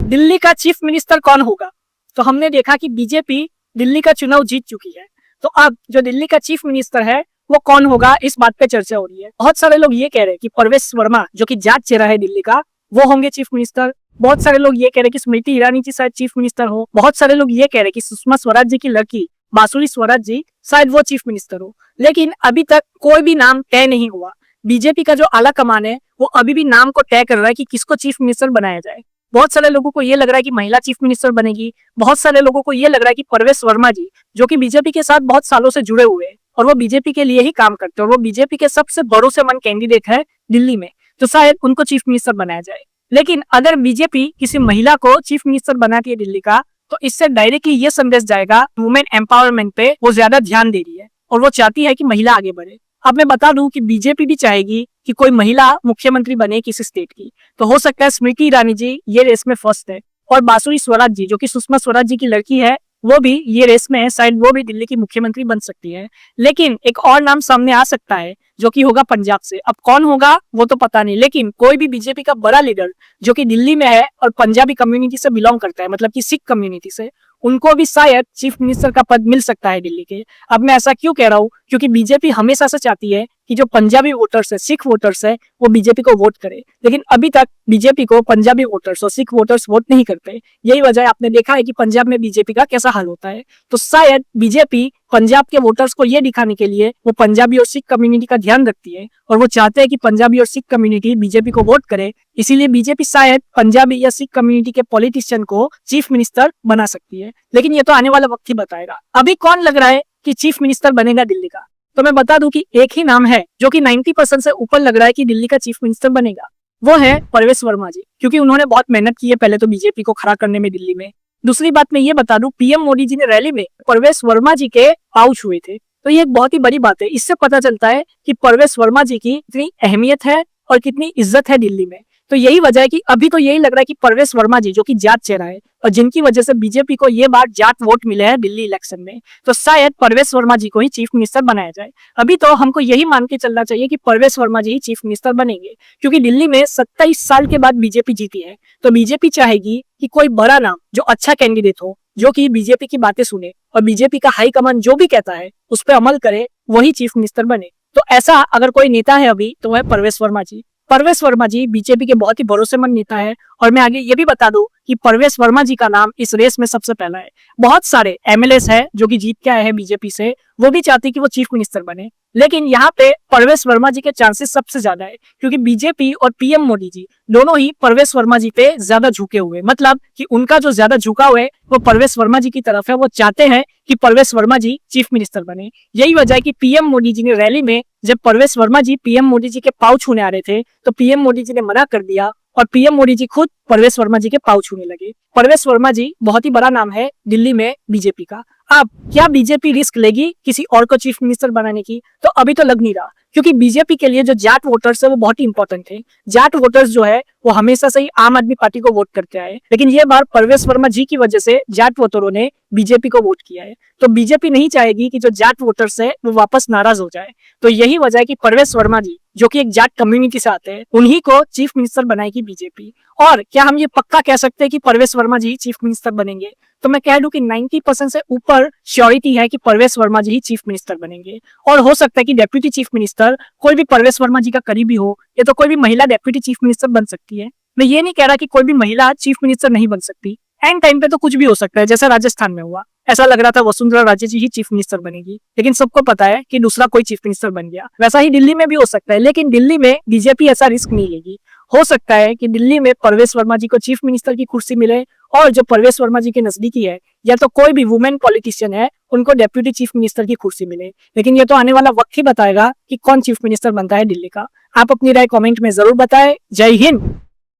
दिल्ली का chief minister कौन होगा? तो हमने देखा कि बीजेपी दिल्ली का चुनाव जीत चुकी है। तो अब जो दिल्ली का चीफ मिनिस्टर है वो कौन होगा, इस बात पे चर्चा हो रही है। बहुत सारे लोग ये कह रहे हैं कि परवेश वर्मा जो कि जाट चेहरा है दिल्ली का, वो होंगे चीफ मिनिस्टर। बहुत सारे लोग ये कह रहे हैं कि स्मृति ईरानी जी शायद चीफ मिनिस्टर हो। बहुत सारे लोग ये कह रहे हैं कि सुषमा स्वराज जी की लड़की बांसुरी स्वराज जी शायद वो चीफ मिनिस्टर हो। लेकिन अभी तक कोई भी नाम तय नहीं हुआ। बीजेपी का जो आला कमान है वो अभी भी नाम को तय कर रहा है कि किसको चीफ मिनिस्टर बनाया जाए। बहुत सारे लोगों को ये लग रहा है कि महिला चीफ मिनिस्टर बनेगी। बहुत सारे लोगों को ये लग रहा है कि परवेश वर्मा जी जो कि बीजेपी के साथ बहुत सालों से जुड़े हुए हैं और वो बीजेपी के लिए ही काम करते हैं और वो बीजेपी के सबसे भरोसेमंद कैंडिडेट है दिल्ली में, तो शायद उनको चीफ मिनिस्टर बनाया जाए। लेकिन अगर बीजेपी किसी महिला को चीफ मिनिस्टर बनाती है दिल्ली का, तो इससे डायरेक्टली ये संदेश जाएगा वुमेन एम्पावरमेंट पे वो ज्यादा ध्यान दे रही है और वो चाहती है कि महिला आगे बढ़े। अब मैं बता दूं कि बीजेपी भी चाहेगी कि कोई महिला मुख्यमंत्री बने किसी स्टेट की। तो हो सकता है स्मृति ईरानी जी ये रेस में फर्स्ट है और बांसुरी स्वराज जी जो कि सुषमा स्वराज जी की लड़की है वो भी ये रेस में है, शायद वो भी दिल्ली की मुख्यमंत्री बन सकती है। लेकिन एक और नाम सामने आ सकता है जो कि होगा पंजाब से। अब कौन होगा वो तो पता नहीं, लेकिन कोई भी बीजेपी का बड़ा लीडर जो कि दिल्ली में है और पंजाबी कम्युनिटी से बिलोंग करता है, मतलब कि सिख कम्युनिटी से, उनको भी शायद चीफ मिनिस्टर का पद मिल सकता है दिल्ली के। अब मैं ऐसा क्यों कह रहा हूँ, क्योंकि बीजेपी हमेशा से चाहती है कि जो पंजाबी वोटर्स है, सिख वोटर्स है, वो बीजेपी को वोट करे। लेकिन अभी तक बीजेपी को पंजाबी वोटर्स और सिख वोटर्स वोट नहीं करते। यही वजह है, आपने देखा है कि पंजाब में बीजेपी का कैसा हाल होता है। तो शायद बीजेपी पंजाब के वोटर्स को ये दिखाने के लिए वो पंजाबी और सिख कम्युनिटी का ध्यान रखती है और वो चाहते हैं कि पंजाबी और सिख कम्युनिटी बीजेपी को वोट करे। इसीलिए बीजेपी शायद पंजाबी या सिख कम्युनिटी के पॉलिटिशियन को चीफ मिनिस्टर बना सकती है। लेकिन ये तो आने वाला वक्त ही बताएगा। अभी कौन लग रहा है कि चीफ मिनिस्टर बनेगा दिल्ली का? तो मैं बता दूं कि एक ही नाम है जो कि 90% से ऊपर लग रहा है कि दिल्ली का चीफ मिनिस्टर बनेगा, वो है परवेश वर्मा जी, क्योंकि उन्होंने बहुत मेहनत की है पहले तो बीजेपी को खड़ा करने में दिल्ली में। दूसरी बात मैं ये बता दूं, पीएम मोदी जी ने रैली में परवेश वर्मा जी के पाउच हुए थे, तो ये एक बहुत ही बड़ी बात है। इससे पता चलता है कि परवेश वर्मा जी की कितनी अहमियत है और कितनी इज्जत है दिल्ली में। तो यही वजह है कि अभी तो यही लग रहा है कि परवेश वर्मा जी जो कि जाट चेहरा है और जिनकी वजह से बीजेपी को ये बार जाट वोट मिले हैं दिल्ली इलेक्शन में, तो शायद परवेश वर्मा जी को ही चीफ मिनिस्टर बनाया जाए। अभी तो हमको यही मान के चलना चाहिए कि परवेश वर्मा जी ही चीफ मिनिस्टर बनेंगे, क्योंकि दिल्ली में 27 साल के बाद बीजेपी जीती है। तो बीजेपी चाहेगी कि कोई बड़ा नाम जो अच्छा कैंडिडेट हो, जो कि बीजेपी की बातें सुने और बीजेपी का हाईकमान जो भी कहता है उस पर अमल करे, वही चीफ मिनिस्टर बने। तो ऐसा अगर कोई नेता है अभी तो वह परवेश वर्मा जी। परवेश वर्मा जी बीजेपी के बहुत ही भरोसेमंद नेता है और मैं आगे ये भी बता दूं कि परवेश वर्मा जी का नाम इस रेस में सबसे पहला है। बहुत सारे एमएलएस है जो कि जीत के आए हैं बीजेपी से, वो भी चाहते कि वो चीफ मिनिस्टर बने। लेकिन यहाँ पे परवेश वर्मा जी के चांसेस सबसे ज्यादा है, क्योंकि बीजेपी और पीएम मोदी जी दोनों ही परवेश वर्मा जी पे ज्यादा झुके हुए, मतलब कि उनका जो ज्यादा झुकाव है वो परवेश वर्मा जी की तरफ है। वो चाहते हैं कि परवेश वर्मा जी चीफ मिनिस्टर बने। यही वजह है कि पीएम मोदी जी ने रैली में जब परवेश वर्मा जी पीएम मोदी जी के पाउच छूने आ रहे थे तो पीएम मोदी जी ने मना कर दिया और पीएम मोदी जी खुद परवेश वर्मा जी के पाउच छूने लगे। परवेश वर्मा जी बहुत ही बड़ा नाम है दिल्ली में बीजेपी का। अब क्या बीजेपी रिस्क लेगी किसी और को चीफ मिनिस्टर बनाने की? तो अभी तो लग नहीं रहा, क्योंकि बीजेपी के लिए जो जाट वोटर्स है वो बहुत ही इंपॉर्टेंट थे। जाट वोटर्स जो है वो हमेशा से ही आम आदमी पार्टी को वोट करते आए, लेकिन ये बार परवेश वर्मा जी की वजह से जाट वोटरों ने बीजेपी को वोट किया है। तो बीजेपी नहीं चाहेगी कि जो जाट वोटर्स है वो वापस नाराज हो जाए। तो यही वजह है कि परवेश वर्मा जी जो कि एक जाट कम्युनिटी से आते हैं उन्हीं को चीफ मिनिस्टर बनाएगी बीजेपी। और क्या हम ये पक्का कह सकते हैं कि परवेश वर्मा जी चीफ मिनिस्टर बनेंगे? तो मैं कह दूं कि 90% से ऊपर श्योरिटी है कि परवेश वर्मा जी ही चीफ मिनिस्टर बनेंगे। और हो सकता है कि डेप्यूटी चीफ मिनिस्टर कोई भी परवेश वर्मा जी का करीबी हो, या तो कोई भी महिला डेप्यूटी चीफ मिनिस्टर बन सकती है। मैं ये नहीं कह रहा कि कोई भी महिला चीफ मिनिस्टर नहीं बन सकती, एंड टाइम पे तो कुछ भी हो सकता है। जैसा राजस्थान में हुआ, ऐसा लग रहा था वसुंधरा राजे जी ही चीफ मिनिस्टर बनेगी, लेकिन सबको पता है कि दूसरा कोई चीफ मिनिस्टर बन गया। वैसा ही दिल्ली में भी हो सकता है, लेकिन दिल्ली में बीजेपी ऐसा रिस्क नहीं लेगी। हो सकता है कि दिल्ली में परवेश वर्मा जी को चीफ मिनिस्टर की कुर्सी मिले और जो परवेश वर्मा जी के नजदीकी है या तो कोई भी वुमेन पॉलिटिशियन है उनको डेप्यूटी चीफ मिनिस्टर की कुर्सी मिले। लेकिन ये तो आने वाला वक्त ही बताएगा कि कौन चीफ मिनिस्टर बनता है दिल्ली का। आप अपनी राय कमेंट में जरूर बताएं। जय हिंद।